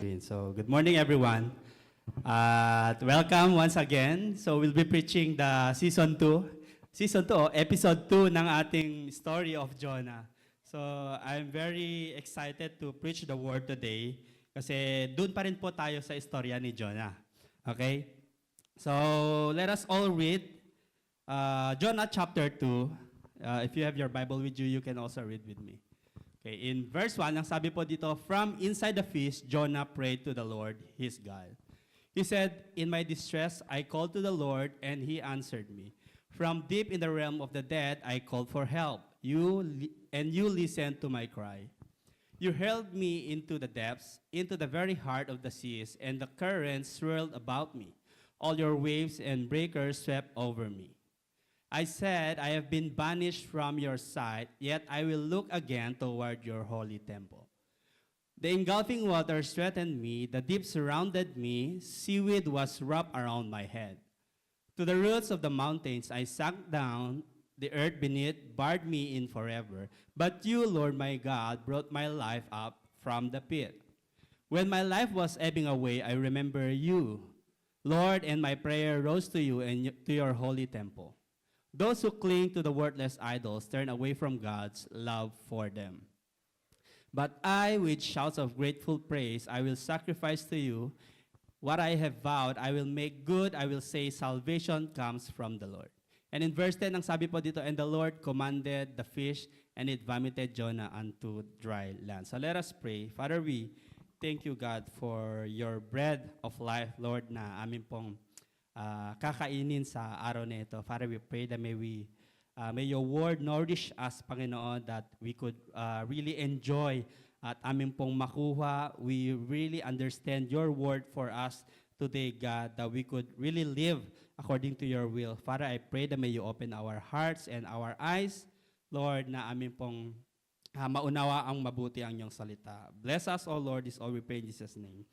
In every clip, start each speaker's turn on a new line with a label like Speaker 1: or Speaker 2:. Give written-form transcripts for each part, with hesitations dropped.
Speaker 1: So, good morning everyone. Welcome once again. So, we'll be preaching the season 2. Season 2, episode 2 ng ating story of Jonah. So, I'm very excited to preach the word today kasi dun pa rin po tayo sa istorya ni Jonah. Okay? So, let us all read Jonah chapter 2. If you have your Bible with you, you can also read with me. Okay, in verse 1, ang sabi po dito, from inside the fish, Jonah prayed to the Lord, his God. He said, in my distress, I called to the Lord, and he answered me. From deep in the realm of the dead, I called for help. You listened to my cry. You hurled me into the depths, into the very heart of the seas, and the currents swirled about me. All your waves and breakers swept over me. I said, I have been banished from your sight, yet I will look again toward your holy temple. The engulfing waters threatened me, the deep surrounded me, seaweed was wrapped around my head. To the roots of the mountains I sank down, the earth beneath barred me in forever. But you, Lord my God, brought my life up from the pit. When my life was ebbing away, I remember you, Lord, and my prayer rose to you and to your holy temple. Those who cling to the worthless idols turn away from God's love for them. But I, with shouts of grateful praise, I will sacrifice to you what I have vowed. I will make good. I will say salvation comes from the Lord. And in verse 10, ang sabi po dito, and the Lord commanded the fish, and it vomited Jonah unto dry land. So let us pray. Father, we thank you, God, for your bread of life, Lord, na amin pong kakainin sa araw na ito. Father, we pray that may your word nourish us, Panginoon, that we could really enjoy at amin pong makuha. We really understand your word for us today, God, that we could really live according to your will. Father, I pray that may you open our hearts and our eyes, Lord, na amin pong maunawa ang mabuti ang iyong salita. Bless us, O Lord, this all we pray in Jesus' name.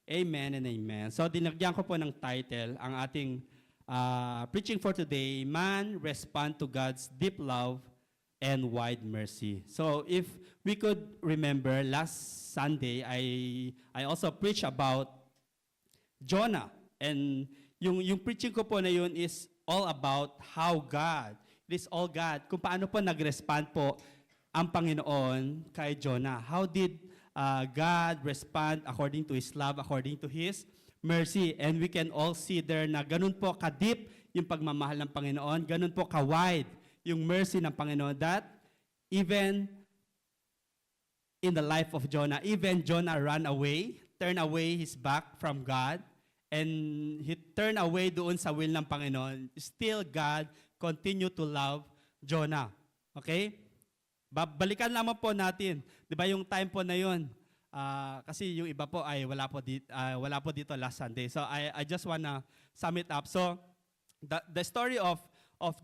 Speaker 1: Amen and amen. So dinagyan ko po ng title ang ating preaching for today, Man Respond to God's Deep Love and Wide Mercy. So if we could remember, last Sunday, I also preached about Jonah. And yung preaching ko po na yun is all about how God, it is all God, kung paano po nag-respond po ang Panginoon kay Jonah. How did God respond according to His love, according to His mercy. And we can all see there na ganun po ka-deep yung pagmamahal ng Panginoon, ganun po ka-wide yung mercy ng Panginoon, that even in the life of Jonah, even Jonah ran away, turned away his back from God, and he turned away doon sa will ng Panginoon. Still, God continued to love Jonah. Okay? Balikan lamang po natin, 'di ba yung time po na 'yon? Kasi yung iba po ay wala po dito last Sunday. So I just wanna sum it up. So the story of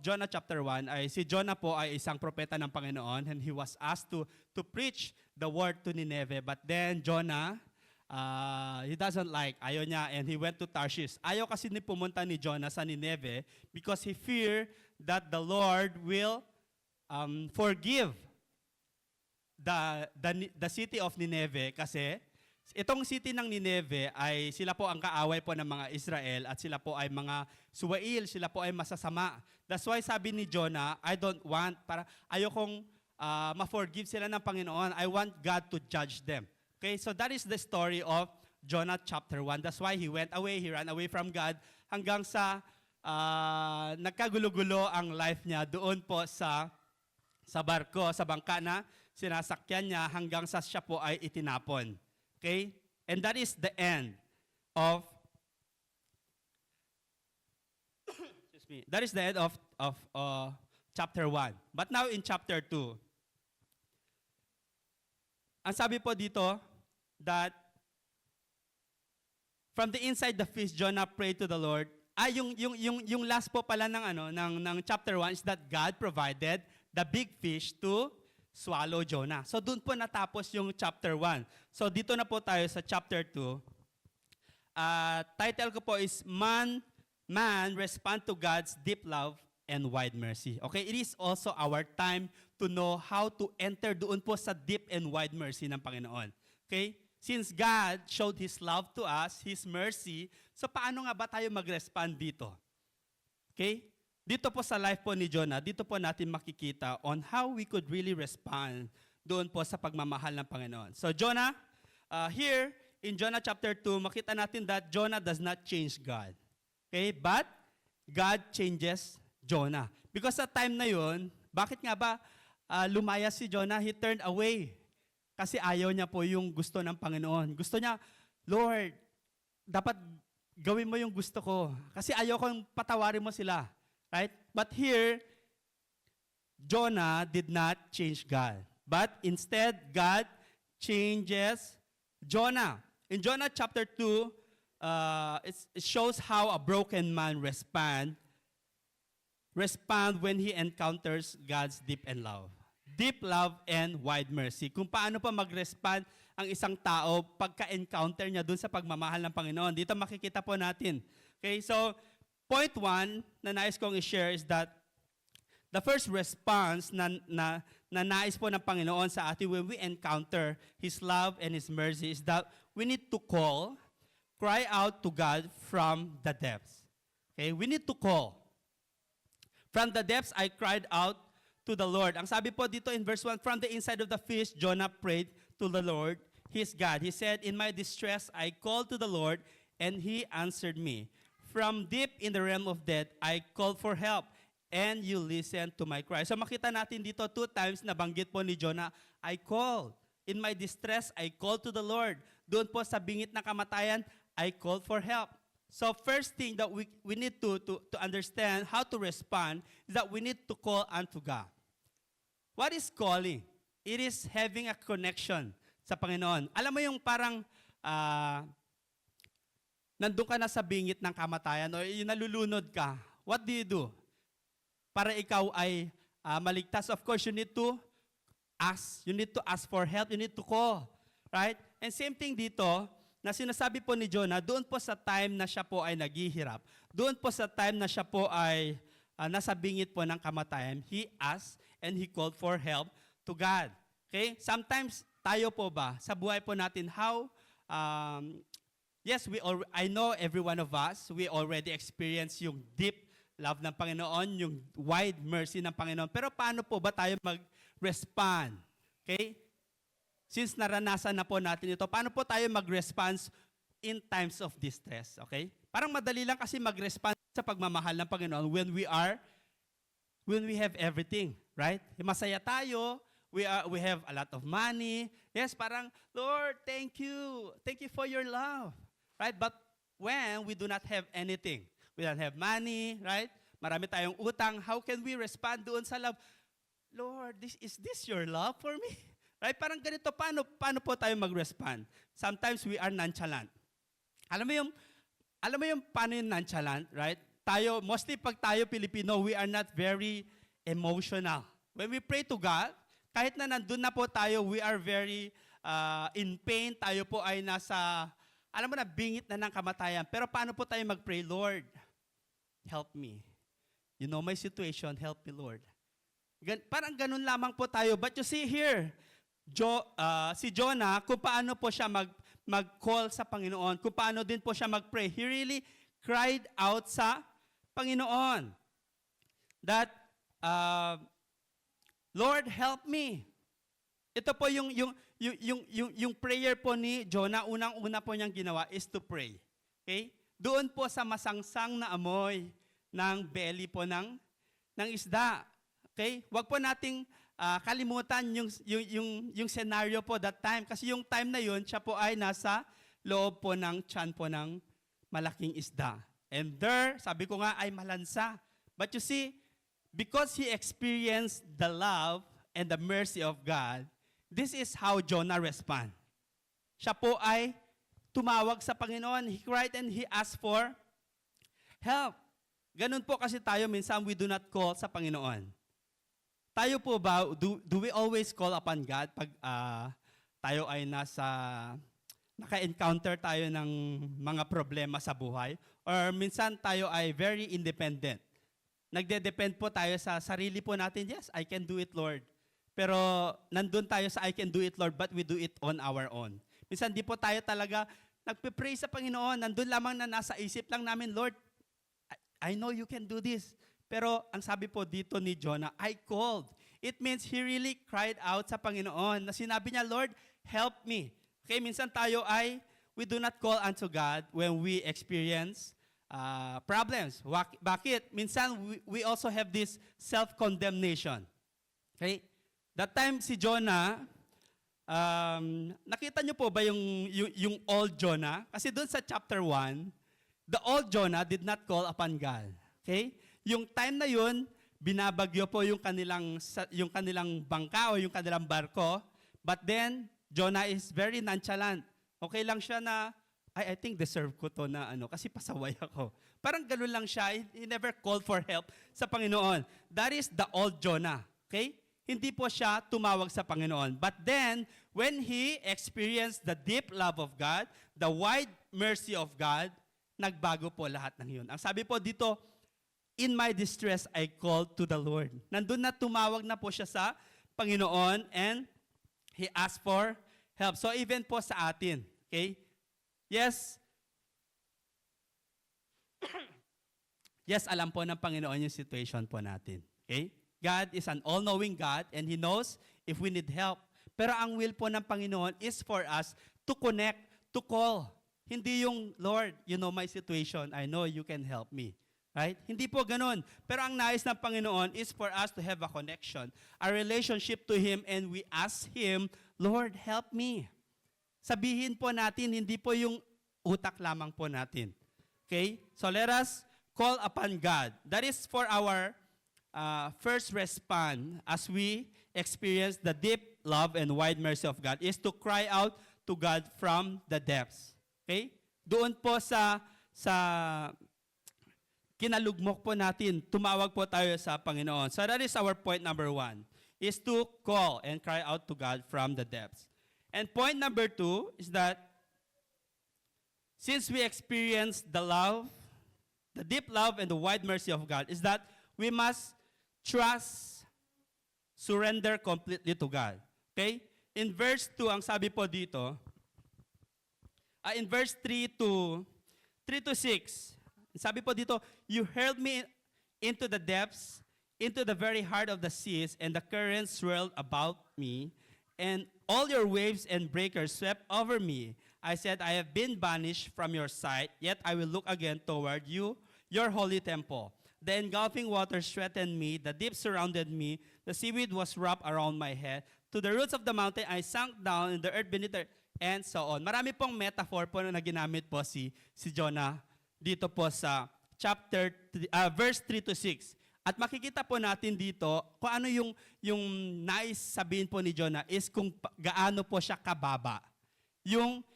Speaker 1: Jonah chapter 1 ay si Jonah po ay isang propeta ng Panginoon, and he was asked to preach the word to Nineveh. But then Jonah he doesn't like, ayaw niya, and he went to Tarshish. Ayaw kasi pumunta ni Jonah sa Nineveh because he feared that the Lord will forgive the city of Nineveh, kasi itong city ng Nineveh ay sila po ang kaaway po ng mga Israel, at sila po ay mga suwail, sila po ay masasama. That's why sabi ni Jonah, ayokong ma-forgive sila ng Panginoon. I want God to judge them. Okay, so that is the story of Jonah chapter 1. That's why he went away, he ran away from God, hanggang sa nagkagulo-gulo ang life niya doon po sa barko, sa bangka na sinasakyan niya, hanggang sa siya po ay itinapon. Okay? And that is the end of excuse me. That is the end of chapter 1. But now in chapter 2, ang sabi po dito that from the inside the fish, Jonah prayed to the Lord. Yung last po pala ng chapter 1 is that God provided the big fish to swallow Jonah. So doon po natapos yung chapter 1. So dito na po tayo sa chapter 2. Title ko po is Man Respond to God's Deep Love and Wide Mercy. Okay, it is also our time to know how to enter doon po sa deep and wide mercy ng Panginoon. Okay? since God showed His love to us, His mercy, so paano nga ba tayo mag-respond dito? Okay? Dito po sa life po ni Jonah, dito po natin makikita on how we could really respond doon po sa pagmamahal ng Panginoon. So Jonah, here in Jonah chapter 2, makita natin that Jonah does not change God. Okay? But God changes Jonah. Because sa time na yon, bakit nga ba lumayas si Jonah? He turned away. Kasi ayaw niya po yung gusto ng Panginoon. Gusto niya, Lord, dapat gawin mo yung gusto ko. Kasi ayaw kong patawarin mo sila. Right? But here, Jonah did not change God. But instead, God changes Jonah. In Jonah chapter 2, it shows how a broken man respond when he encounters God's deep and love. Deep love and wide mercy. Kung paano pa mag-respond ang isang tao pagka-encounter niya dun sa pagmamahal ng Panginoon. Dito makikita po natin. Okay, so point 1 na nais kong i-share is that the first response na nais po ng Panginoon sa atin when we encounter His love and His mercy is that we need to cry out to God from the depths. Okay, we need to call. From the depths, I cried out to the Lord. Ang sabi po dito in verse 1, from the inside of the fish, Jonah prayed to the Lord, his God. He said, in my distress, I called to the Lord, and He answered me. From deep in the realm of death, I called for help, and you listened to my cry. So makita natin dito 2 times na banggit po ni Jonah, I called. In my distress, I called to the Lord. Doon po sa bingit na kamatayan, I called for help. So first thing that we need to understand how to respond is that we need to call unto God. What is calling? It is having a connection sa Panginoon. Alam mo yung parang nandun ka na sa bingit ng kamatayan o yung nalulunod ka, what do you do? Para ikaw ay maligtas, of course, you need to ask. You need to ask for help. You need to call. Right? And same thing dito, na sinasabi po ni Jonah, doon po sa time na siya po ay naghihirap, doon po sa time na siya po ay nasa bingit po ng kamatayan, he asked and he called for help to God. Okay? Sometimes, tayo po ba, sa buhay po natin, yes, I know every one of us, we already experience yung deep love ng Panginoon, yung wide mercy ng Panginoon. Pero paano po ba tayo mag-respond? Okay? Since naranasan na po natin ito, paano po tayo mag-response in times of distress? Okay? Parang madali lang kasi mag-respond sa pagmamahal ng Panginoon when we have everything, right? Masaya tayo, we have a lot of money. Yes, parang, Lord, thank you. Thank you for your love. Right? But when we do not have anything, we don't have money, right? Marami tayong utang, how can we respond doon sa love? Lord, is this your love for me? Right? Parang ganito, paano po tayo mag-respond? Sometimes we are nonchalant. Alam mo yung paano yung nonchalant, right? Mostly pag tayo Pilipino, we are not very emotional. When we pray to God, kahit na nandun na po tayo, we are very in pain, tayo po ay nasa, alam mo na, bingit na ng kamatayan. Pero paano po tayo mag-pray? Lord, help me. You know my situation, help me, Lord. Parang ganun lamang po tayo. But you see here, si Jonah, kung paano po siya mag-call sa Panginoon, kung paano din po siya mag-pray. He really cried out sa Panginoon that, Lord, help me. Ito po yung prayer po ni Jonah, unang-una po niyang ginawa is to pray. Okay? Doon po sa masangsang na amoy ng belly po ng isda. Okay? Huwag po nating kalimutan yung scenario po that time. Kasi yung time na yun, siya po ay nasa loob po ng tiyan po ng malaking isda. And there, sabi ko nga, ay malansa. But you see, because he experienced the love and the mercy of God, this is how Jonah respond. Siya po ay tumawag sa Panginoon. He cried and he asked for help. Ganun po kasi tayo, minsan we do not call sa Panginoon. Tayo po ba, do we always call upon God pag tayo ay naka-encounter tayo ng mga problema sa buhay? Or minsan tayo ay very independent. Nagde-depend po tayo sa sarili po natin. Yes, I can do it, Lord. Pero nandun tayo sa I can do it, Lord, but we do it on our own. Minsan di po tayo talaga nagpe-pray sa Panginoon. Nandun lamang na nasa isip lang namin, Lord, I know you can do this. Pero ang sabi po dito ni Jonah, I called. It means he really cried out sa Panginoon na sinabi niya, Lord, help me. Okay, minsan tayo we do not call unto God when we experience problems. Bakit? Minsan we also have this self-condemnation. Okay? That time si Jonah, nakita niyo po ba yung old Jonah? Kasi doon sa chapter 1, the old Jonah did not call upon God. Okay? Yung time na yun, binabagyo po yung kanilang bangka o yung kanilang barko. But then, Jonah is very nonchalant. Okay lang siya na, I think deserve ko to na kasi pasaway ako. Parang ganun lang siya. He never called for help sa Panginoon. That is the old Jonah. Okay? Hindi po siya tumawag sa Panginoon. But then, when he experienced the deep love of God, the wide mercy of God, nagbago po lahat ng yun. Ang sabi po dito, in my distress, I called to the Lord. Nandun na tumawag na po siya sa Panginoon and he asked for help. So even po sa atin, okay? Yes. Yes, alam po ng Panginoon yung situation po natin. Okay? God is an all-knowing God and He knows if we need help. Pero ang will po ng Panginoon is for us to connect, to call. Hindi yung, Lord, you know my situation. I know you can help me. Right? Hindi po ganun. Pero ang nais ng Panginoon is for us to have a connection, a relationship to Him, and we ask Him, Lord, help me. Sabihin po natin, hindi po yung utak lamang po natin. Okay? So let us call upon God. That is for our first response as we experience the deep love and wide mercy of God is to cry out to God from the depths. Okay? Doon po sa kinalugmok po natin, tumawag po tayo sa Panginoon. So that is our point number 1, is to call and cry out to God from the depths. And point number 2 is that since we experience the love, the deep love and the wide mercy of God, is that we must trust, surrender completely to God. Okay? In verse 2, ang sabi po dito, in verse 3 to 6, sabi po dito, you hurled me into the depths, into the very heart of the seas, and the currents swirled about me, and all your waves and breakers swept over me. I said, I have been banished from your sight, yet I will look again toward you, your holy temple. The engulfing waters threatened me, the deep surrounded me, the seaweed was wrapped around my head. To the roots of the mountain, I sank down in the earth beneath the, and so on. Marami pong metaphor po na ginamit po si Jonah dito po sa verse 3 to 6. At makikita po natin dito kung ano yung nais sabihin po ni Jonah is kung gaano po siya kababa. Yung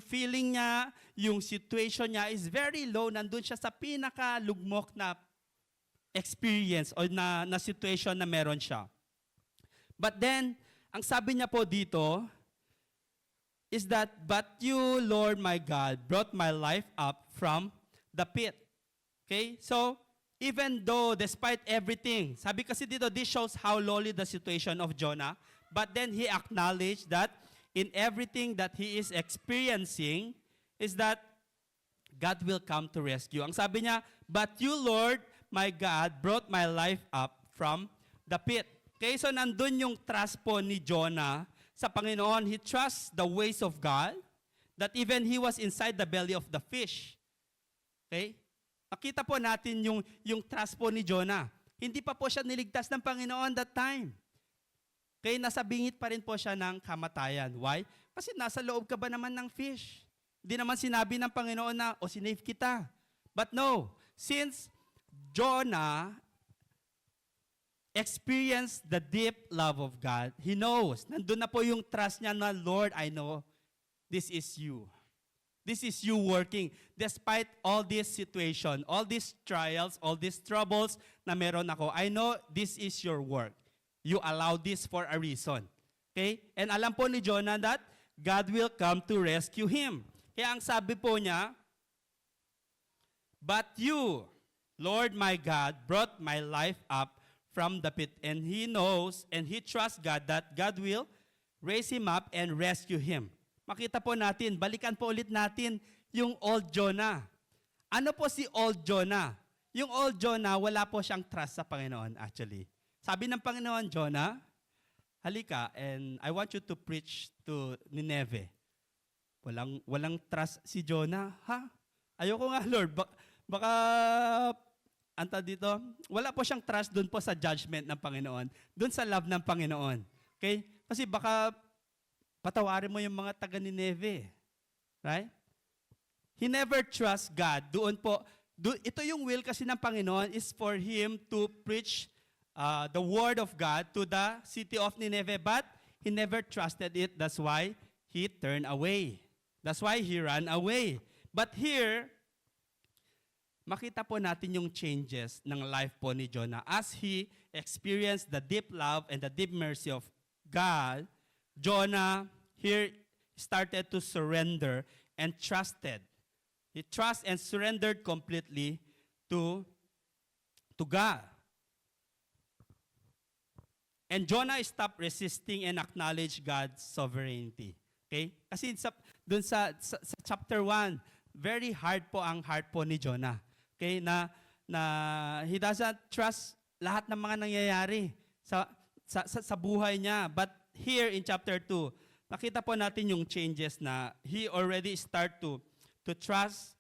Speaker 1: feeling niya, yung situation niya is very low. Nandun siya sa pinakalugmok na experience o na situation na meron siya. But then, ang sabi niya po dito is that, but you, Lord my God, brought my life up from the pit. Okay? So, even though, despite everything, sabi kasi dito, this shows how lowly the situation of Jonah, but then he acknowledged that in everything that he is experiencing, is that God will come to rescue. Ang sabi niya, but you, Lord, my God, brought my life up from the pit. Okay, so nandun yung trust po ni Jonah sa Panginoon. He trusts the ways of God, that even he was inside the belly of the fish. Okay? Nakita po natin yung trust po ni Jonah. Hindi pa po siya niligtas ng Panginoon that time. Okay, nasa bingit pa rin po siya ng kamatayan. Why? Kasi nasa loob ka ba naman ng fish? Hindi naman sinabi ng Panginoon na, sinave kita. But no, since Jonah experienced the deep love of God, he knows, nandun na po yung trust niya na, Lord, I know this is you. This is you working. Despite all this situation, all these trials, all these troubles na meron ako, I know this is your work. You allow this for a reason. Okay? And alam po ni Jonah that God will come to rescue him. Kaya ang sabi po niya, but you, Lord my God, brought my life up from the pit. And he knows and he trusts God that God will raise him up and rescue him. makita po natin, balikan po ulit natin yung old Jonah. Ano po si old Jonah? Yung old Jonah, wala po siyang trust sa Panginoon actually. Sabi ng Panginoon, Jonah, halika and I want you to preach to Nineveh. Walang trust si Jonah. Ha? Ayoko nga, Lord. Baka anta dito, wala po siyang trust doon po sa judgment ng Panginoon, doon sa love ng Panginoon. Okay? Kasi baka patawarin mo yung mga taga Nineveh. Right? He never trusts God. Ito yung will kasi ng Panginoon is for him to preach the word of God to the city of Nineveh, but he never trusted it. That's why he turned away. That's why he ran away. But here, makita po natin yung changes ng life po ni Jonah. As he experienced the deep love and the deep mercy of God, Jonah here started to surrender and trusted. He trusted and surrendered completely to God. And Jonah stopped resisting and acknowledged God's sovereignty. Okay? Kasi dun sa chapter 1, very hard po ang heart po ni Jonah. Okay? Na he doesn't trust lahat ng mga nangyayari sa buhay niya. But here in chapter 2, nakita po natin yung changes na he already start to trust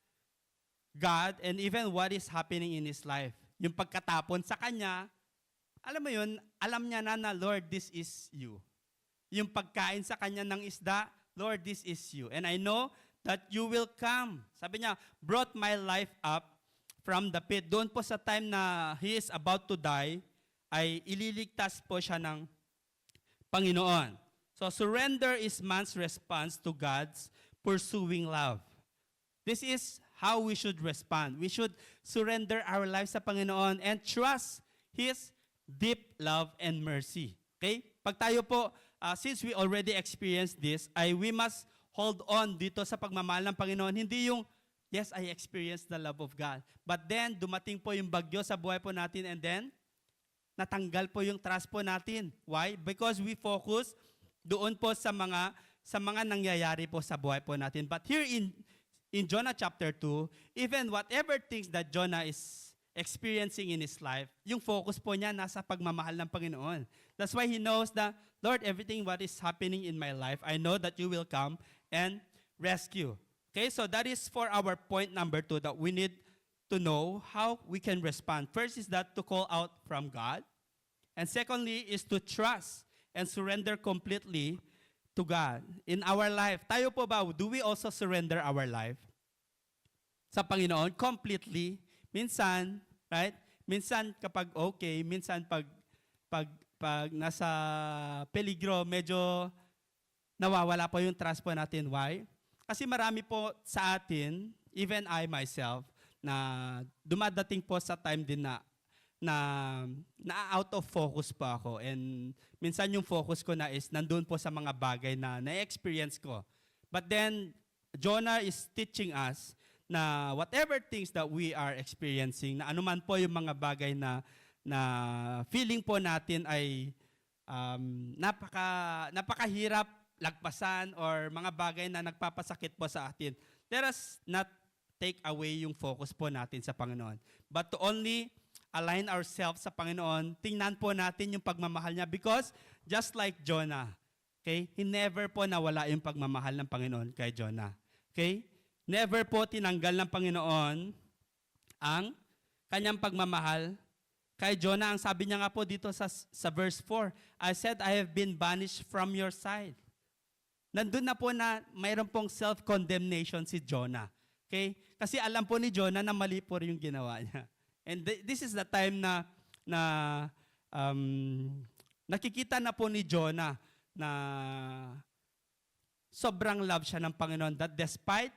Speaker 1: God and even what is happening in his life. Yung pagkatapon sa kanya, alam mo yun, alam niya na Lord, this is you. Yung pagkain sa kanya ng isda, Lord, this is you. And I know that you will come. Sabi niya, brought my life up from the pit. Doon po sa time na he is about to die, ay ililigtas po siya ng Panginoon. So surrender is man's response to God's pursuing love. This is how we should respond. We should surrender our lives sa Panginoon and trust His deep love and mercy. Okay? Pag tayo po, since we already experienced this, we must hold on dito sa pagmamahal ng Panginoon. Hindi yung, yes, I experienced the love of God. But then, dumating po yung bagyo sa buhay po natin and then, natanggal po yung trust po natin. Why? Because we focus doon po sa mga nangyayari po sa buhay po natin. But here in Jonah chapter 2, even whatever things that Jonah is experiencing in his life, yung focus po niya nasa pagmamahal ng Panginoon. That's why he knows that, Lord, everything what is happening in my life, I know that you will come and rescue. Okay, so that is for our point number 2 that we need to know how we can respond. First is that to call out from God. And secondly is to trust and surrender completely to God in our life. Tayo po ba, do we also surrender our life sa Panginoon completely? Minsan, right? Minsan kapag okay, minsan pag nasa peligro, medyo nawawala po yung trust po natin. Why? Kasi marami po sa atin, even I myself, na dumadating po sa time din na out of focus po ako. And minsan yung focus ko na is nandun po sa mga bagay na na-experience ko. But then, Jonah is teaching us na whatever things that we are experiencing, na anuman po yung mga bagay na feeling po natin ay napakahirap lagpasan or mga bagay na nagpapasakit po sa atin. Let us not take away yung focus po natin sa Panginoon. But to only align ourselves sa Panginoon, tingnan po natin yung pagmamahal niya because just like Jonah, okay, he never po nawala yung pagmamahal ng Panginoon kay Jonah. Okay? Never po tinanggal ng Panginoon ang kanyang pagmamahal kay Jonah. Ang sabi niya nga po dito sa verse 4, I said, I have been banished from your side. Nandun na po na mayroon pong self-condemnation si Jonah. Okay? Kasi alam po ni Jonah na mali po yung ginawa niya. And this is the time na nakikita na po ni Jonah na sobrang love siya ng Panginoon that despite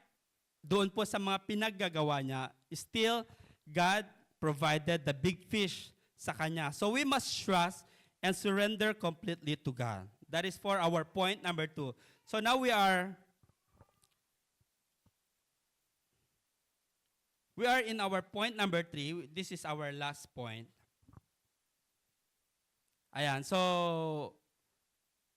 Speaker 1: doon po sa mga pinaggagawa niya, still God provided the big fish sa kanya. So we must trust and surrender completely to God. That is for our point number 2. So now we are in our point number 3. This is our last point. Ayan, so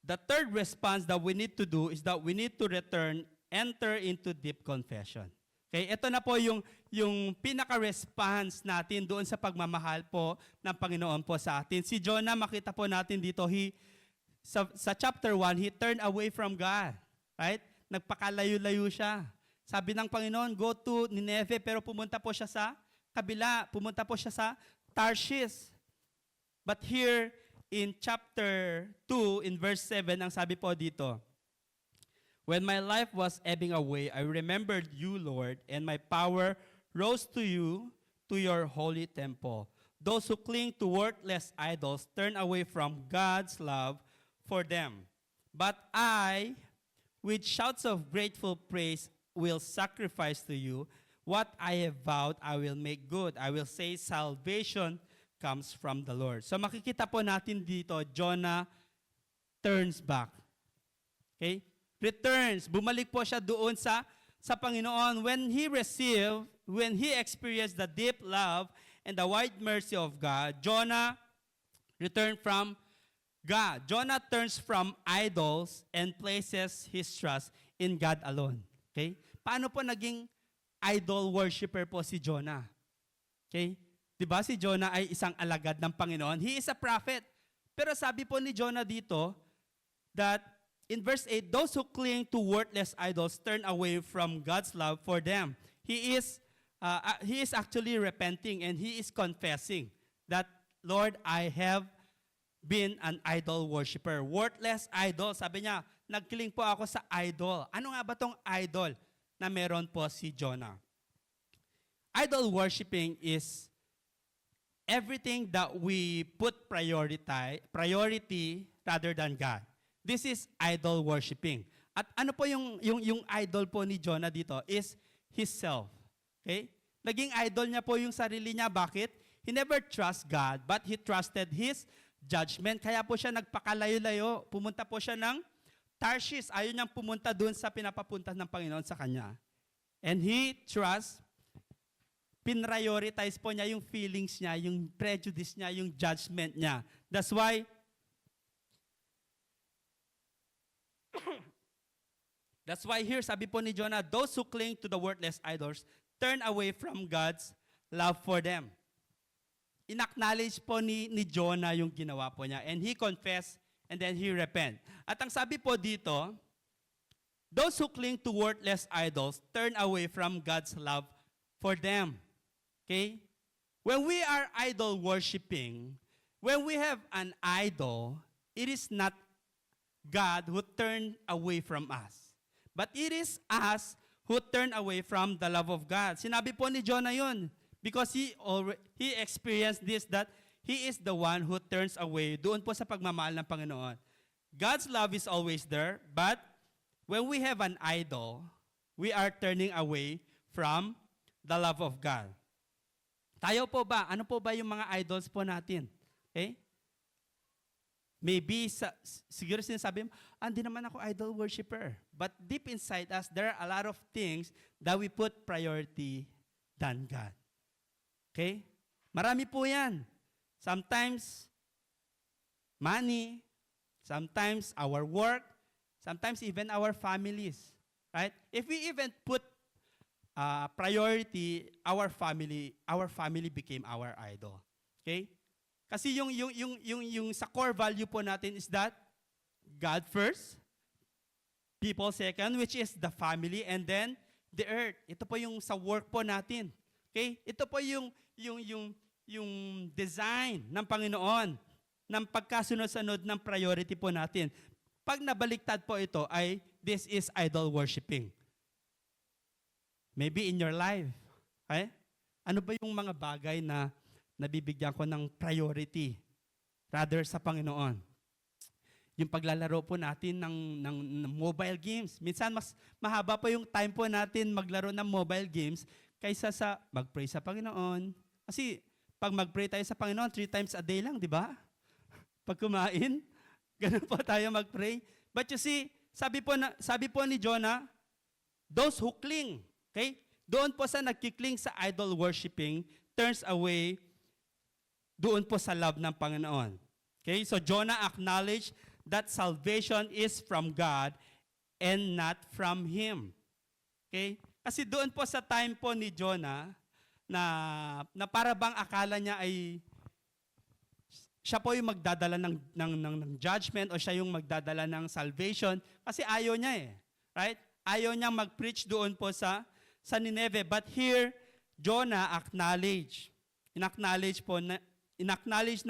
Speaker 1: the third response that we need to do is that we need to return, enter into deep confession. Okay, ito na po yung pinaka-response natin doon sa pagmamahal po ng Panginoon po sa atin. Si Jonah, makita po natin dito, sa chapter 1, he turned away from God. Right? Nagpakalayo-layo siya. Sabi ng Panginoon, go to Nineveh, pero pumunta po siya sa kabila. Pumunta po siya sa Tarshish. But here, in chapter 2, in verse 7, ang sabi po dito, when my life was ebbing away, I remembered you, Lord, and my power rose to you, to your holy temple. Those who cling to worthless idols turn away from God's love for them. But I, with shouts of grateful praise, will sacrifice to you. What I have vowed, I will make good. I will say salvation comes from the Lord. So makikita po natin dito, Jonah turns back. Okay? Returns. Bumalik po siya doon sa Panginoon. When he experienced the deep love and the wide mercy of God, Jonah returned from God. Jonah turns from idols and places his trust in God alone. Okay? Paano po naging idol worshiper po si Jonah? Okay? Diba si Jonah ay isang alagad ng Panginoon? He is a prophet. Pero sabi po ni Jonah dito that in verse 8, those who cling to worthless idols turn away from God's love for them. He is actually repenting and he is confessing that, Lord, I have been an idol worshiper. Worthless idol. Sabi niya, nagkiling po ako sa idol. Ano nga ba tong idol na meron po si Jonah? Idol worshiping is everything that we put priority rather than God. This is idol worshiping. At ano po yung idol po ni Jonah dito is his self. Okay? Naging idol niya po yung sarili niya. Bakit? He never trust God, but he trusted his judgment. Kaya po siya nagpakalayo-layo. Pumunta po siya ng Tarshish. Ayaw niyang pumunta doon sa pinapapunta ng Panginoon sa kanya. And he pinrioritize po niya yung feelings niya, yung prejudice niya, yung judgment niya. That's why here, sabi po ni Jonah, those who cling to the worthless idols turn away from God's love for them. In-acknowledge po ni Jonah yung ginawa po niya. And he confessed and then he repent. At ang sabi po dito, those who cling to worthless idols turn away from God's love for them. Okay? When we are idol worshiping, when we have an idol, it is not God who turned away from us. But it is us who turn away from the love of God. Sinabi po ni Jonah yun because he experienced this, that he is the one who turns away doon po sa pagmamahal ng Panginoon. God's love is always there, but when we have an idol, we are turning away from the love of God. Tayo po ba? Ano po ba yung mga idols po natin? Okay? Maybe, siguro sinasabi mo, hindi naman ako idol worshiper. But deep inside us, there are a lot of things that we put priority than God. Okay? Marami po yan. Sometimes, money. Sometimes, our work. Sometimes, even our families. Right? If we even put priority, our family became our idol. Okay? Kasi yung sa core value po natin is that God first, people second, which is the family, and then the earth. Ito po yung sa work po natin. Okay? Ito po yung design ng Panginoon ng pagkasunod-sunod ng priority po natin. Pag nabaliktad po ito ay this is idol worshiping. Maybe in your life. Okay? Ano ba yung mga bagay na nabibigyan ko ng priority rather sa Panginoon? Yung paglalaro po natin ng mobile games. Minsan mas mahaba pa yung time po natin maglaro ng mobile games kaysa sa mag-pray sa Panginoon. Kasi pag mag-pray tayo sa Panginoon, 3 times a day lang, di ba? Pag kumain, ganun po tayo mag-pray. But you see, sabi po ni Jonah, those who cling, okay? Doon po sa nagkikling sa idol worshiping, turns away doon po sa love ng Panginoon. Okay? So Jonah acknowledged that salvation is from God and not from him. Okay? Kasi doon po sa time po ni Jonah, na para bang akala niya ay siya po yung magdadala ng judgment o siya yung magdadala ng salvation kasi ayaw niya eh. Right? Ayaw niya mag-preach doon po sa Nineveh. But here, Jonah acknowledge na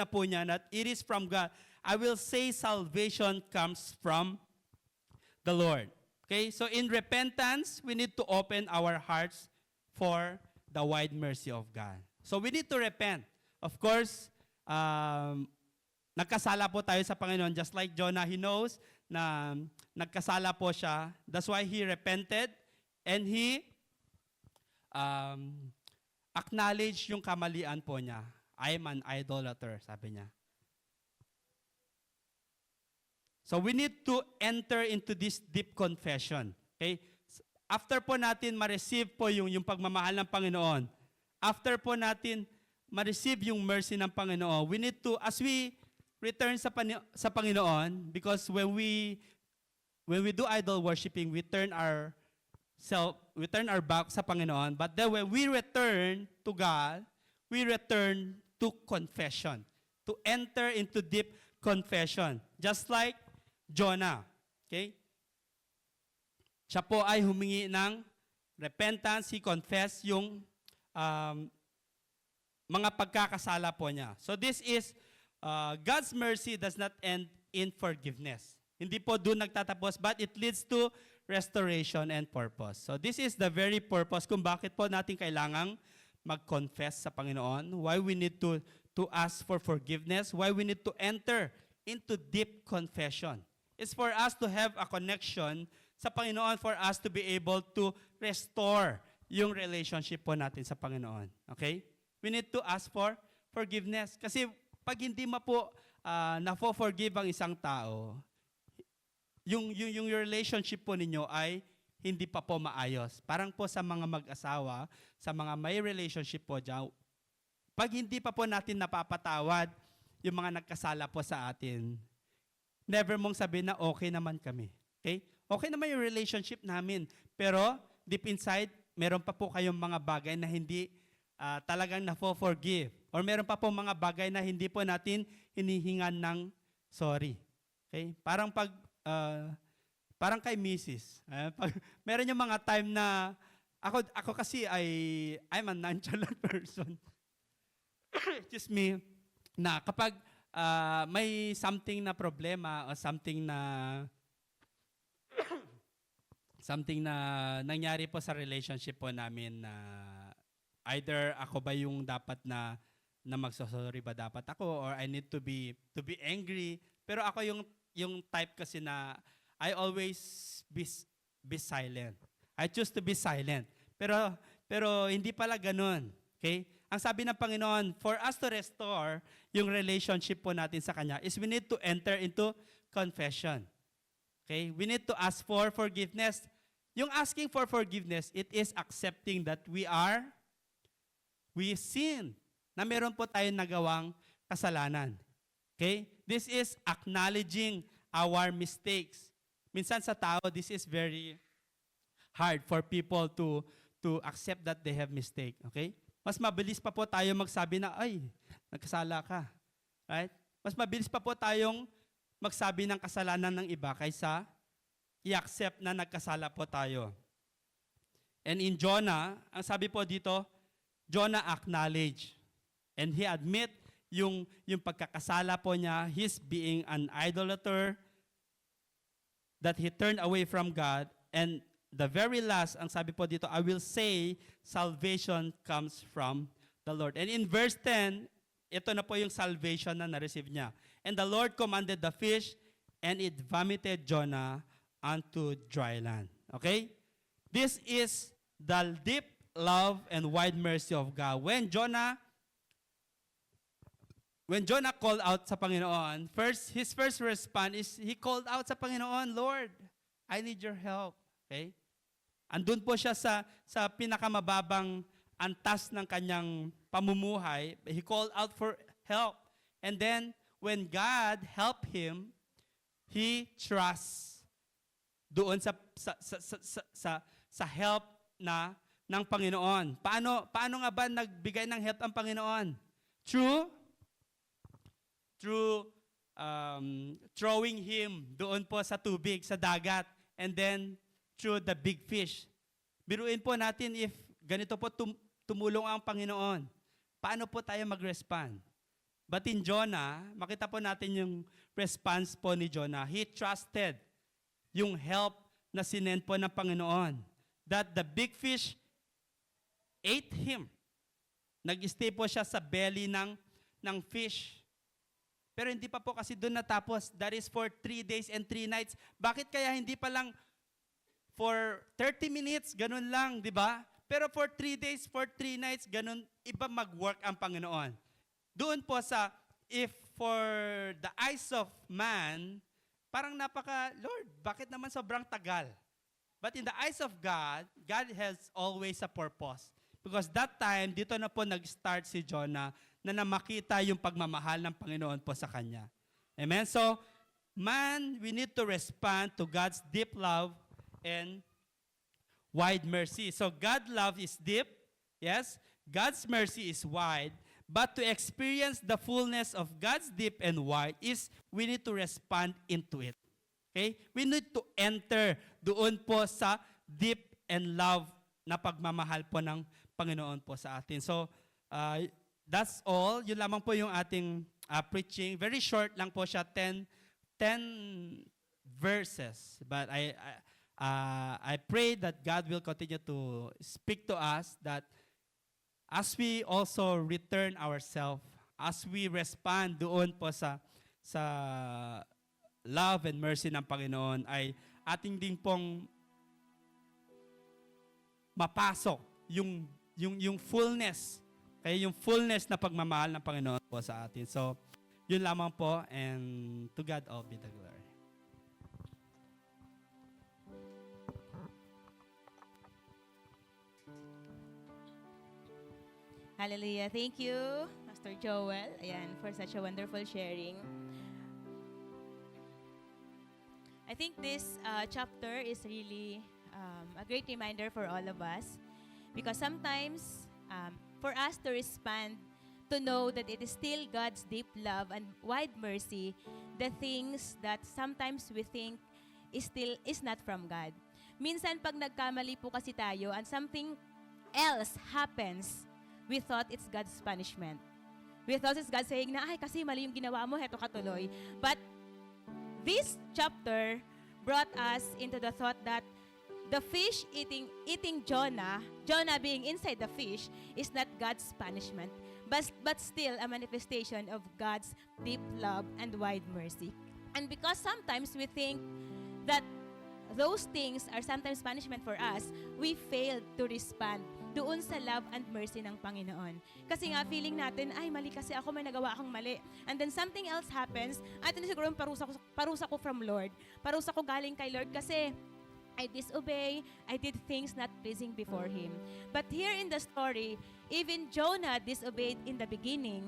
Speaker 1: po niya that it is from God. I will say salvation comes from the Lord. Okay? So in repentance, we need to open our hearts for the wide mercy of God. So we need to repent. Of course, nagkasala po tayo sa Panginoon. Just like Jonah, he knows na nagkasala po siya. That's why he repented and he acknowledged yung kamalian po niya. I am an idolater, sabi niya. So we need to enter into this deep confession. Okay? After po natin ma-receive po yung pagmamahal ng Panginoon, after po natin ma-receive yung mercy ng Panginoon, we need to, as we return sa Panginoon, because when we do idol worshiping, we turn our back sa Panginoon. But then when we return to God, we return to confession, to enter into deep confession. Just like Jonah. Okay? Siya po ay humingi ng repentance. He confessed yung mga pagkakasala po niya. So this is, God's mercy does not end in forgiveness. Hindi po doon nagtatapos, but it leads to restoration and purpose. So this is the very purpose kung bakit po natin kailangang mag-confess sa Panginoon, why we need to ask for forgiveness, why we need to enter into deep confession. It's for us to have a connection sa Panginoon, for us to be able to restore yung relationship po natin sa Panginoon. Okay? We need to ask for forgiveness. Kasi pag hindi mo po na-forgive ang isang tao, yung relationship po ninyo ay hindi pa po maayos. Parang po sa mga mag-asawa, sa mga may relationship po dyan, pag hindi pa po natin napapatawad yung mga nagkasala po sa atin, never mong sabihin na okay naman kami. Okay? Okay naman yung relationship namin. Pero deep inside, meron pa po kayong mga bagay na hindi talagang na-forgive. Or meron pa po mga bagay na hindi po natin hinihingan ng sorry. Okay? Parang parang kay Mrs. Meron yung mga time na ako kasi I'm a nonchalant person. Excuse me. Na kapag may something na problema o something na nangyari po sa relationship po namin na either ako ba yung dapat na magsosorry ba dapat ako or I need to be angry. Pero ako yung type kasi na I always be silent. I choose to be silent. Pero hindi pala ganun. Okay? Ang sabi ng Panginoon, for us to restore yung relationship po natin sa Kanya is we need to enter into confession. Okay? We need to ask for forgiveness. Yung asking for forgiveness, it is accepting that we sin, na meron po tayong nagawang kasalanan. Okay? This is acknowledging our mistakes. Minsan sa tao, this is very hard for people to accept that they have mistake. Okay? Mas mabilis pa po tayo magsabi na, ay, nagkasala ka. Right? Mas mabilis pa po tayong magsabi ng kasalanan ng iba kaysa i-accept na nagkasala po tayo. And in Jonah, ang sabi po dito, Jonah acknowledged and he admit yung pagkakasala po niya, his being an idolater, that he turned away from God. And the very last, ang sabi po dito, I will say salvation comes from the Lord. And in verse 10, ito na po yung salvation na na-receive niya. And the Lord commanded the fish, and it vomited Jonah unto dry land. Okay? This is the deep love and wide mercy of God. When Jonah called out sa Panginoon, his first response is he called out sa Panginoon, Lord, I need your help. Okay? Andun po siya sa pinakamababang antas ng kanyang pamumuhay. He called out for help. And then, when God helped him, he trusts doon sa help na ng Panginoon. Paano nga ba nagbigay ng help ang Panginoon? Through throwing him doon po sa tubig, sa dagat, and then through the big fish. Biruin po natin if ganito po tumulong ang Panginoon. Paano po tayo mag-respond? But in Jonah, makita po natin yung response po ni Jonah. He trusted yung help na sinend po ng Panginoon. That the big fish ate him. Nag-stay po siya sa belly ng fish. Pero hindi pa po kasi doon natapos. That is for 3 days and 3 nights. Bakit kaya hindi pa lang for 30 minutes, ganun lang, di ba? Pero for 3 days, for 3 nights, ganun, iba mag-work ang Panginoon. Doon po sa, if for the eyes of man, parang Lord, bakit naman sobrang tagal? But in the eyes of God, God has always a purpose. Because that time, dito na po nag-start si Jonah na makita yung pagmamahal ng Panginoon po sa kanya. Amen? So, man, we need to respond to God's deep love and wide mercy. So, God's love is deep, yes. God's mercy is wide. But to experience the fullness of God's deep and wide is we need to respond into it. Okay? We need to enter doon po sa deep and love na pagmamahal po ng Panginoon po sa atin. So, that's all. Yun lamang po yung ating preaching. Very short lang po siya, 10 verses. But I pray that God will continue to speak to us, that as we also return ourselves, as we respond doon po sa love and mercy ng Panginoon, ay ating din pong mapasok yung fullness, kaya yung fullness na pagmamahal ng Panginoon po sa atin. So, yun lamang po, and to God all be the glory.
Speaker 2: Hallelujah. Thank you, Pastor Joel, for such a wonderful sharing. I think this chapter is really a great reminder for all of us, because sometimes for us to respond, to know that it is still God's deep love and wide mercy, the things that sometimes we think is not from God. Minsan pag nagkamali po kasi tayo and something else happens, we thought it's God's punishment. We thought it's God saying na, ay, kasi mali yung ginawa mo, heto katuloy. But this chapter brought us into the thought that the fish eating Jonah being inside the fish, is not God's punishment, but still a manifestation of God's deep love and wide mercy. And because sometimes we think that those things are sometimes punishment for us, we failed to respond doon sa love and mercy ng Panginoon. Kasi nga, feeling natin, ay, mali kasi ako, may nagawa akong mali. And then something else happens, at ito siguro yung parusa ko from Lord. Parusa ko galing kay Lord kasi I disobey, I did things not pleasing before Him. But here in the story, even Jonah disobeyed in the beginning,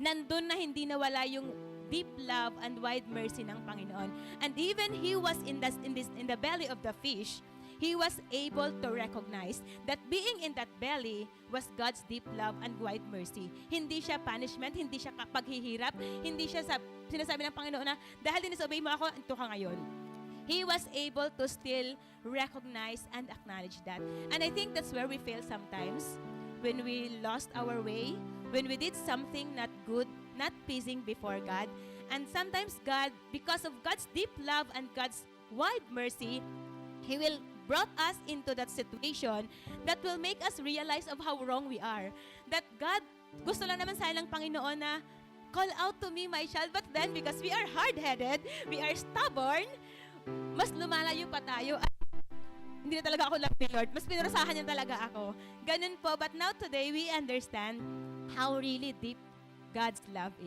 Speaker 2: nandun na hindi nawala yung deep love and wide mercy ng Panginoon. And even he was in the belly of the fish, he was able to recognize that being in that belly was God's deep love and wide mercy. Hindi siya punishment, hindi siya paghihirap, hindi siya sinasabi ng Panginoon na dahil disobey mo ako, ito ka ngayon. He was able to still recognize and acknowledge that. And I think that's where we fail sometimes, when we lost our way, when we did something not good, not pleasing before God. And sometimes God, because of God's deep love and God's wide mercy, He will brought us into that situation that will make us realize of how wrong we are. That God, gusto lang naman sana ng Panginoon na, call out to me, my child. But then, because we are hard-headed, we are stubborn, mas lumalayo pa tayo. Hindi na talaga ako love ni Lord. Mas pinarasahan niya talaga ako. Ganun po. But now today, we understand how really deep God's love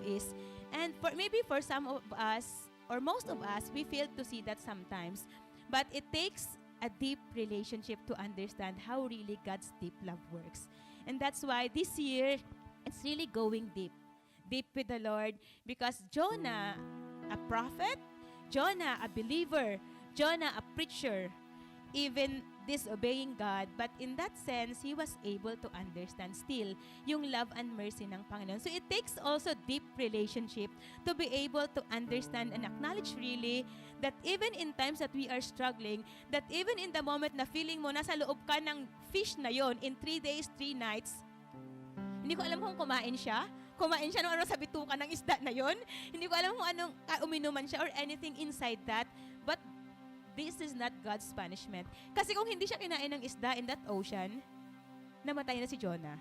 Speaker 2: is. And maybe for some of us, or most of us, we fail to see that sometimes. But it takes a deep relationship to understand how really God's deep love works. And that's why this year, it's really going deep with the Lord. Because Jonah, a prophet, Jonah a believer, Jonah a preacher, even disobeying God, but in that sense, he was able to understand still yung love and mercy ng Panginoon. So it takes also deep relationship to be able to understand and acknowledge really that even in times that we are struggling, that even in the moment na feeling mo nasa loob ka ng fish na yon in 3 days, 3 nights, hindi ko alam kung kumain siya ng ano sa bituka ng isda na yon. Hindi ko alam kung anong uminuman siya or anything inside that, but this is not God's punishment. Kasi kung hindi siya kinain ng isda in that ocean, namatay na si Jonah.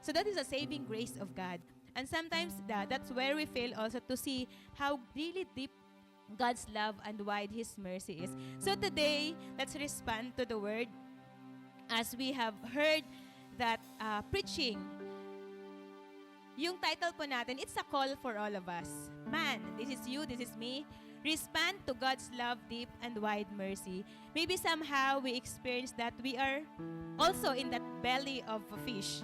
Speaker 2: So that is a saving grace of God. And sometimes that's where we fail also to see how really deep God's love and wide His mercy is. So today, let's respond to the word as we have heard that preaching. Yung title po natin, it's a call for all of us. Man, this is you, this is me. Respond to God's love, deep and wide mercy. Maybe somehow we experience that we are also in that belly of a fish.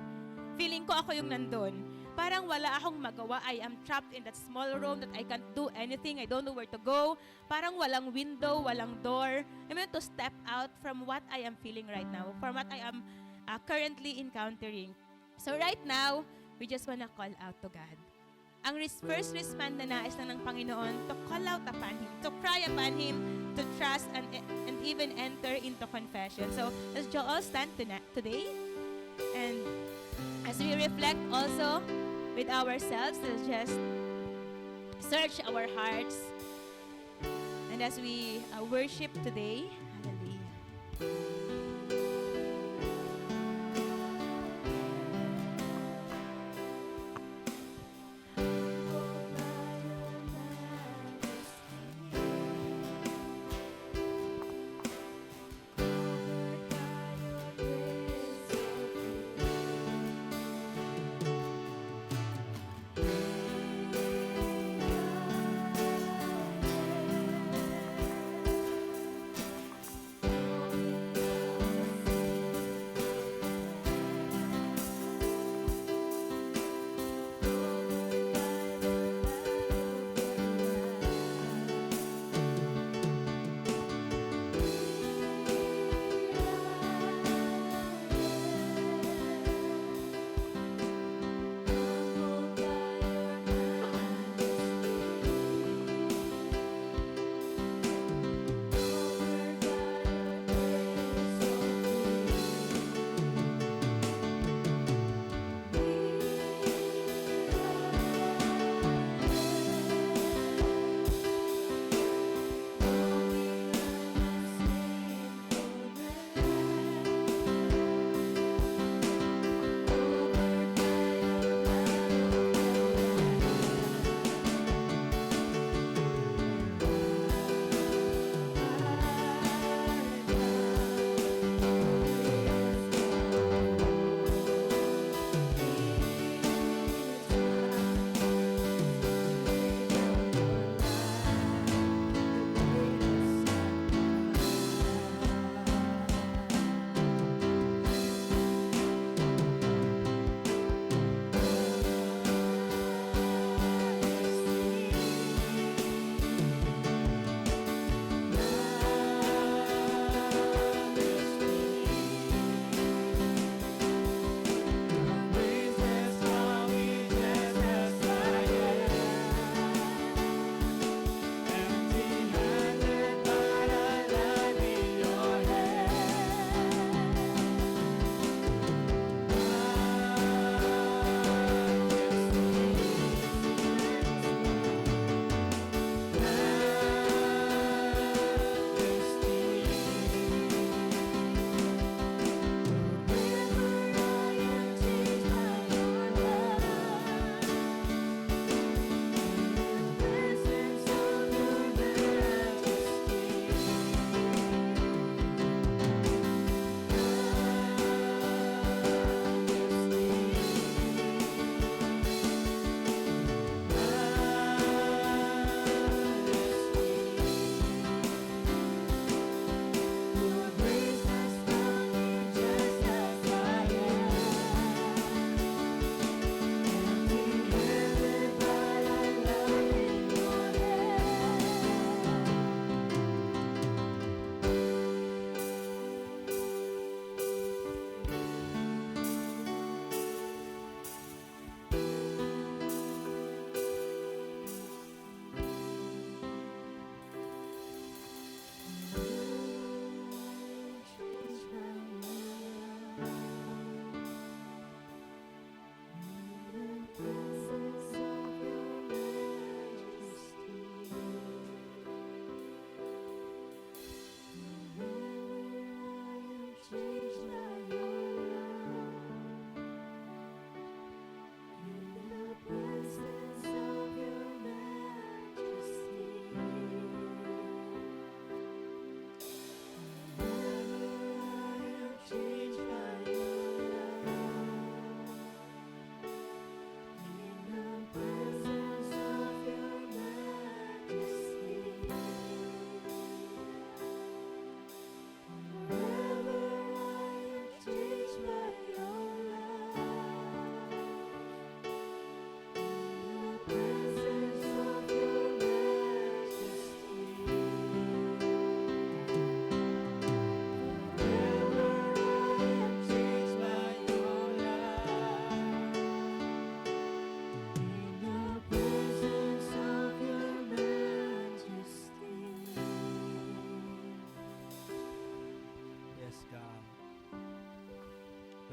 Speaker 2: Feeling ko ako yung nandun. Parang wala akong magawa. I am trapped in that small room that I can't do anything. I don't know where to go. Parang walang window, walang door. I mean to step out from what I am feeling right now, from what I am currently encountering. So right now, we just wanna call out to God. Ang first respond na nais na ng Panginoon to call out upon Him, to cry upon Him, to trust and even enter into confession. So let's all stand today. And as we reflect also with ourselves, let's just search our hearts. And as we worship today, hallelujah.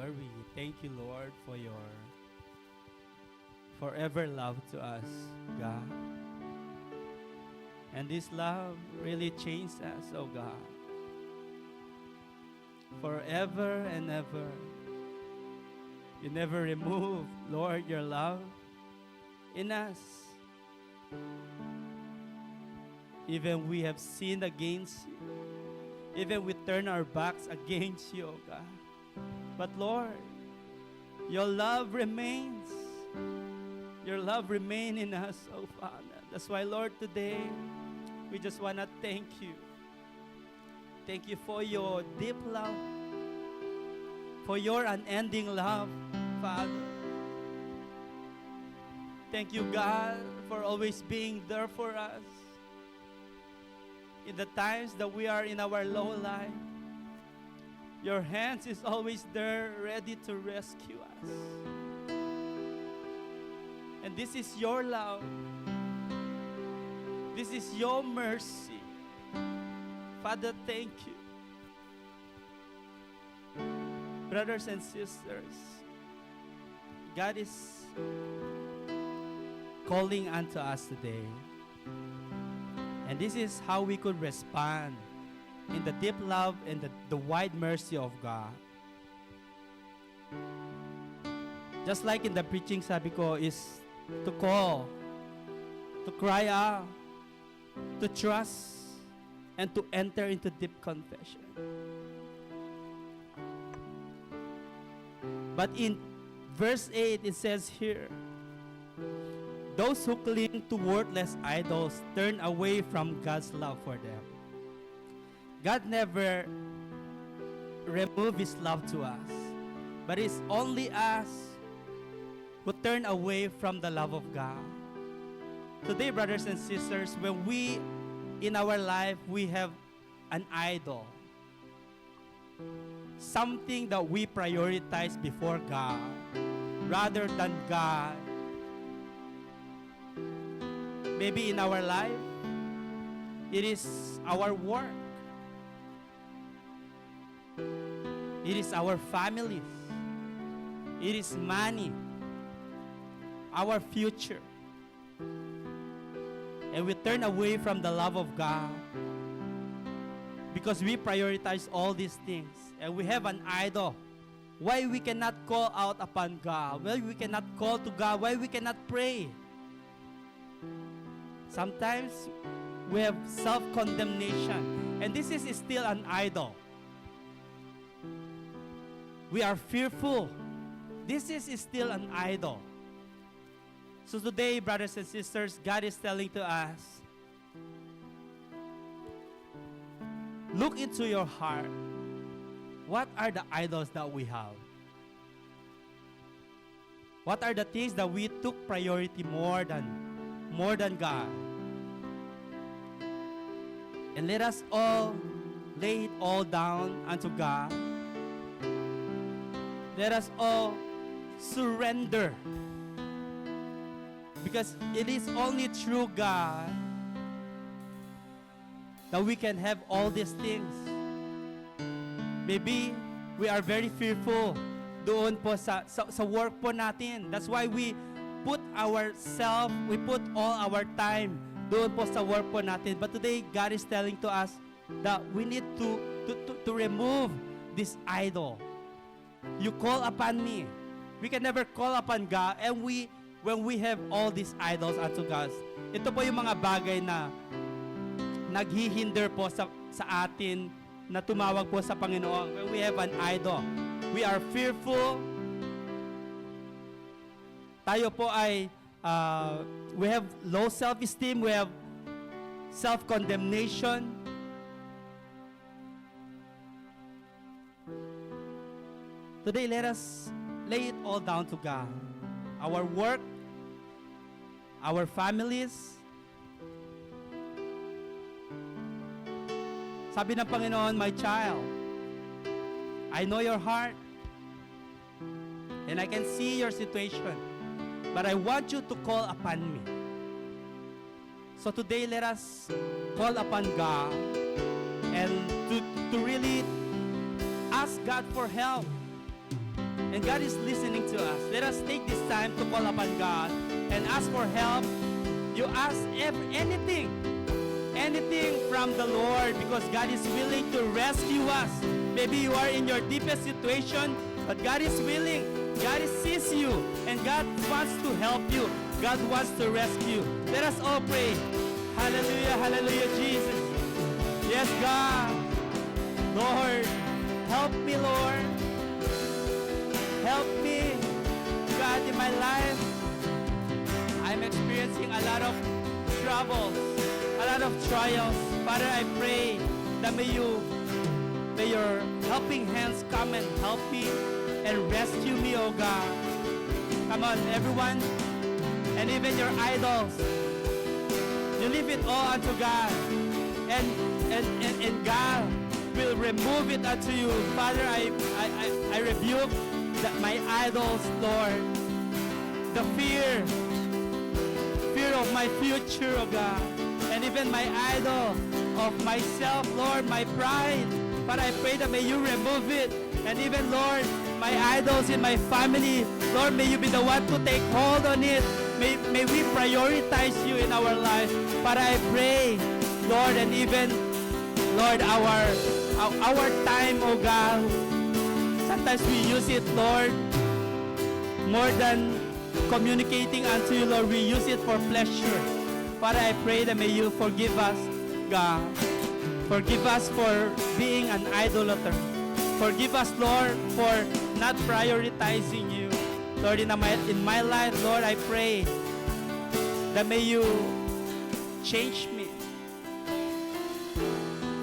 Speaker 1: Lord, we thank you, Lord, for your forever love to us, God. And this love really changed us, oh God. Forever and ever. You never remove, Lord, your love in us. Even we have sinned against you. Even we turn our backs against you, oh God. But Lord, your love remains. Your love remains in us, oh Father. That's why, Lord, today, we just want to thank you. Thank you for your deep love, for your unending love, Father. Thank you, God, for always being there for us. In the times that we are in our low life, your hands is always there ready to rescue us. And this is your love. This is your mercy. Father, thank you. Brothers and sisters, God is calling unto us today. And this is how we could respond in the deep love and the wide mercy of God. Just like in the preaching, sabi ko, is to call, to cry out, to trust, and to enter into deep confession. But in verse 8, it says here, those who cling to worthless idols turn away from God's love for them. God never removed His love to us, but it's only us who turn away from the love of God. Today, brothers and sisters, when we, in our life, we have an idol, something that we prioritize before God, rather than God. Maybe in our life, it is our work. It is our families. It is money. Our future. And we turn away from the love of God because we prioritize all these things. And we have an idol. Why we cannot call out upon God? Why we cannot call to God? Why we cannot pray? Sometimes we have self-condemnation. And this is still an idol. We are fearful. This is still an idol. So today, brothers and sisters, God is telling to us, look into your heart. What are the idols that we have? What are the things that we took priority more than God? And let us all lay it all down unto God. Let us all surrender. Because it is only through God that we can have all these things. Maybe we are very fearful doon po sa work po natin. That's why we put all our time doon po sa work po natin. But today, God is telling to us that we need to remove this idol. You call upon me. We can never call upon God when we have all these idols unto God. Ito po yung mga bagay na naghihinder po sa atin na tumawag po sa Panginoon. When we have an idol, we are fearful. Tayo po ay we have low self-esteem, we have self-condemnation. Today, let us lay it all down to God. Our work, our families. Sabi ng Panginoon, my child, I know your heart and I can see your situation, but I want you to call upon me. So today, let us call upon God and to really ask God for help. And God is listening to us. Let us take this time to call upon God and ask for help. You ask anything from the Lord, because God is willing to rescue us. Maybe you are in your deepest situation, but God is willing. God sees you, and God wants to help you. God wants to rescue. Let us all pray. Hallelujah, hallelujah, Jesus. Yes, God. Lord, help me, Lord. Help me, God, in my life. I'm experiencing a lot of troubles, a lot of trials. Father, I pray that may your helping hands come and help me and rescue me, oh God. Come on, everyone, and even your idols. You leave it all unto God, and God will remove it unto you. Father, I rebuke my idols, Lord. The fear of my future, oh God. And even my idol of myself, Lord, my pride. But I pray that may you remove it. And even, Lord, my idols in my family, Lord, may you be the one to take hold on it. May we prioritize you in our life. But I pray, Lord, and even, Lord, our time, oh God, sometimes we use it, Lord, more than communicating unto you, Lord. We use it for pleasure. Father, I pray that may you forgive us, God. Forgive us for being an idolater. Forgive us, Lord, for not prioritizing you. Lord, in my life, Lord, I pray that may you change me.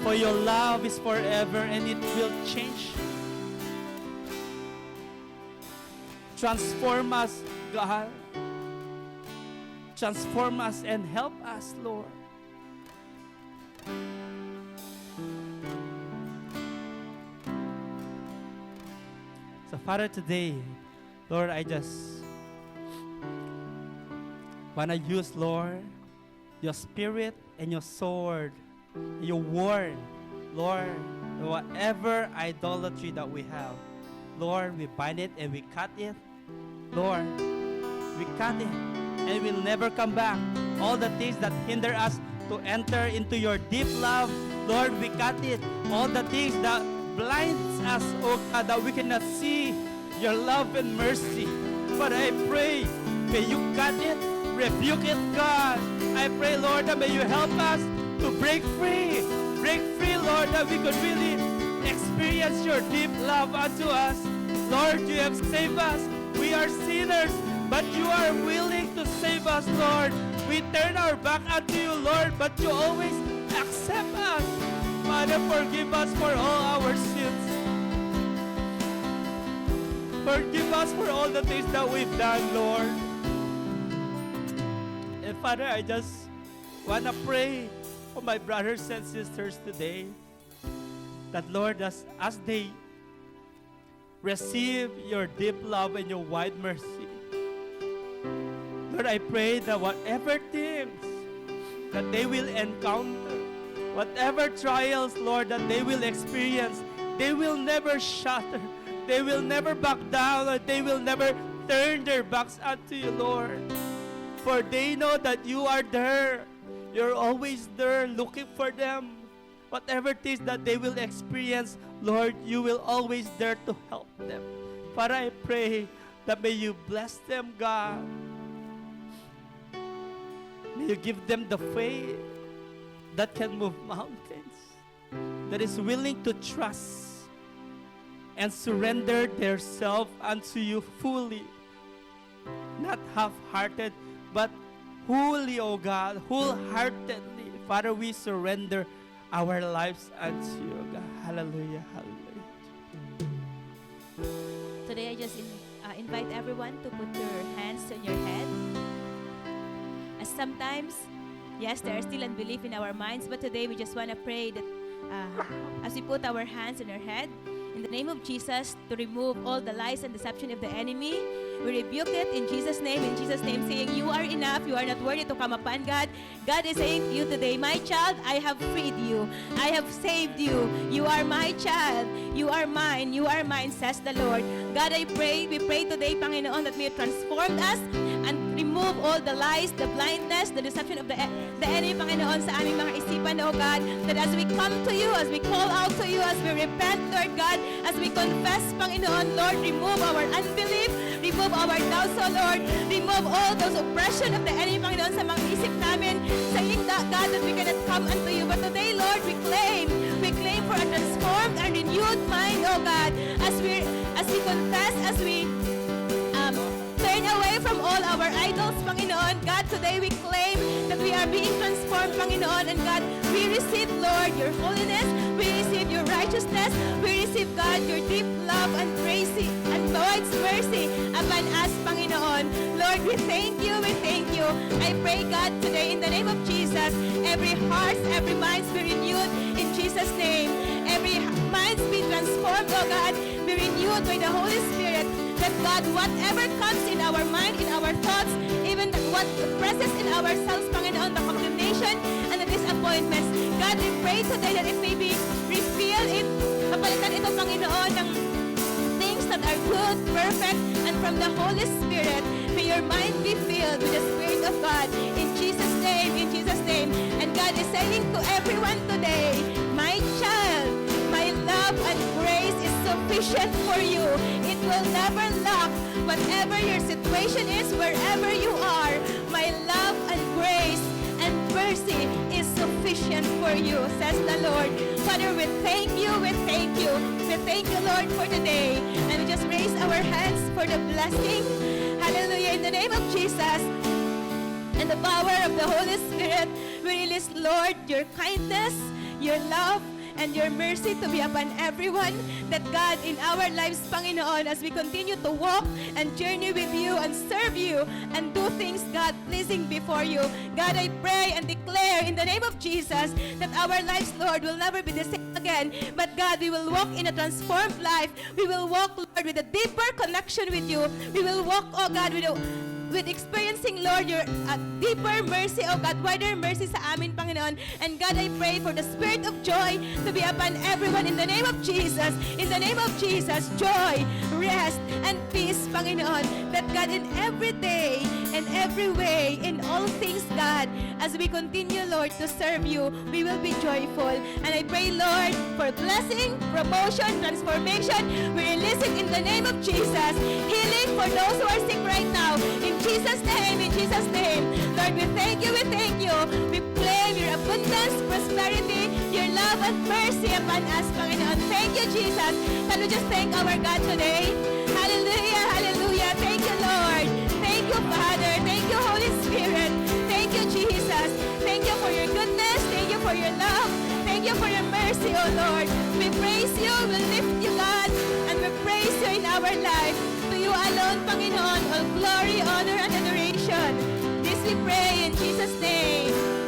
Speaker 1: For your love is forever and it will change. Transform us, God. Transform us and help us, Lord. So, Father, today, Lord, I just want to use, Lord, your spirit and your sword, your word, Lord, whatever idolatry that we have, Lord, we bind it and we cut it. Lord, we cut it and we'll never come back. All the things that hinder us to enter into your deep love, Lord, we cut it. All the things that blinds us, oh God, that we cannot see your love and mercy. But I pray, may you cut it, rebuke it, God. I pray, Lord, that may you help us to break free. Break free, Lord, that we could really experience your deep love unto us. Lord, you have saved us. We are sinners, but you are willing to save us, Lord. We turn our back unto you, Lord, but you always accept us. Father, forgive us for all our sins. Forgive us for all the things that we've done, Lord. And Father, I just want to pray for my brothers and sisters today, that Lord, as they receive your deep love and your wide mercy, Lord, I pray that whatever things that they will encounter, whatever trials, Lord, that they will experience, they will never shatter. They will never back down, or they will never turn their backs unto you, Lord. For they know that you are there. You're always there looking for them. Whatever it is that they will experience, Lord, you will always there to help them. Father, I pray that may you bless them, God. May you give them the faith that can move mountains, that is willing to trust and surrender their self unto you fully, not half-hearted, but wholly, O God, wholeheartedly. Father, we surrender our lives unto you, O God. Hallelujah, hallelujah.
Speaker 2: Today, I just invite everyone to put your hands on your head. As sometimes, yes, there is still unbelief in our minds, but today we just want to pray that as we put our hands on our head, in the name of Jesus to remove all the lies and deception of the enemy. We rebuke it in Jesus' name, saying, you are enough, you are not worthy to come upon God. God is saying to you today, my child, I have freed you. I have saved you. You are my child. You are mine, says the Lord. God, we pray today, Panginoon, that may you transform us and remove all the lies, the blindness, the deception of the enemy, Panginoon, sa aming mga isipan, oh God, that as we come to you, as we call out to you, as we repent, Lord God, as we confess, Panginoon, Lord, remove our unbelief, remove our doubts, oh Lord, remove all those oppression of the enemy, Panginoon, sa mga isip namin, saying that, God, that we cannot come unto you. But today, Lord, we claim for a transformed and renewed mind, oh God, as we confess, as we turn away from all our idols, Panginoon. God, today we claim that we are being transformed, Panginoon. And God, we receive, Lord, your holiness. We receive your righteousness. We receive, God, your deep love and grace and God's mercy upon us, Panginoon. Lord, we thank you. We thank you. I pray, God, today in the name of Jesus, every heart, every mind be renewed in Jesus' name. Every mind be transformed, oh God, be renewed by the Holy Spirit. That God, whatever comes in our mind, in our thoughts, even what presses in ourselves, Panginoon, the condemnation and the disappointments, God, we pray today that it may be revealed, mapalitan ito, Panginoon, ng things that are good, perfect, and from the Holy Spirit. May your mind be filled with the Spirit of God. In Jesus' name, in Jesus' name. And God is saying to everyone today, my child, my love and grace is sufficient for you. It will never lack. Whatever your situation is, wherever you are, my love and grace and mercy is sufficient for you, says the Lord. Father, we thank you, we thank you. We thank you, Lord, for today. And we just raise our hands for the blessing. Hallelujah. In the name of Jesus and the power of the Holy Spirit, we release, Lord, your kindness, your love, and your mercy to be upon everyone. That God, in our lives, Panginoon, as we continue to walk and journey with you and serve you and do things, God, pleasing before you. God, I pray and declare in the name of Jesus that our lives, Lord, will never be the same again. But God, we will walk in a transformed life. We will walk, Lord, with a deeper connection with you. We will walk, oh God, with experiencing, Lord, your deeper mercy, oh God, wider mercy sa amin, Panginoon. And God, I pray for the spirit of joy to be upon everyone in the name of Jesus. In the name of Jesus, joy, rest, and peace, Panginoon. That God, in every day and every way, in all things, God, as we continue, Lord, to serve you, we will be joyful. And I pray, Lord, for blessing, promotion, transformation. We release it in the name of Jesus. Healing for those who are sick right now. In Jesus' name, in Jesus' name. Lord, we thank you, we thank you. We claim your abundance, prosperity, your love and mercy upon us, Panginoon. Thank you, Jesus. Can we just thank our God today? Hallelujah, hallelujah. Thank you, Lord. Thank you, Father. Thank you, Holy Spirit. Thank you, Jesus. Thank you for your goodness. Thank you for your love. Thank you for your mercy, oh Lord. We praise you, we lift you, God, and we praise you in our life. To you alone, Panginoon, all glory, honor, and adoration. This we pray in Jesus' name.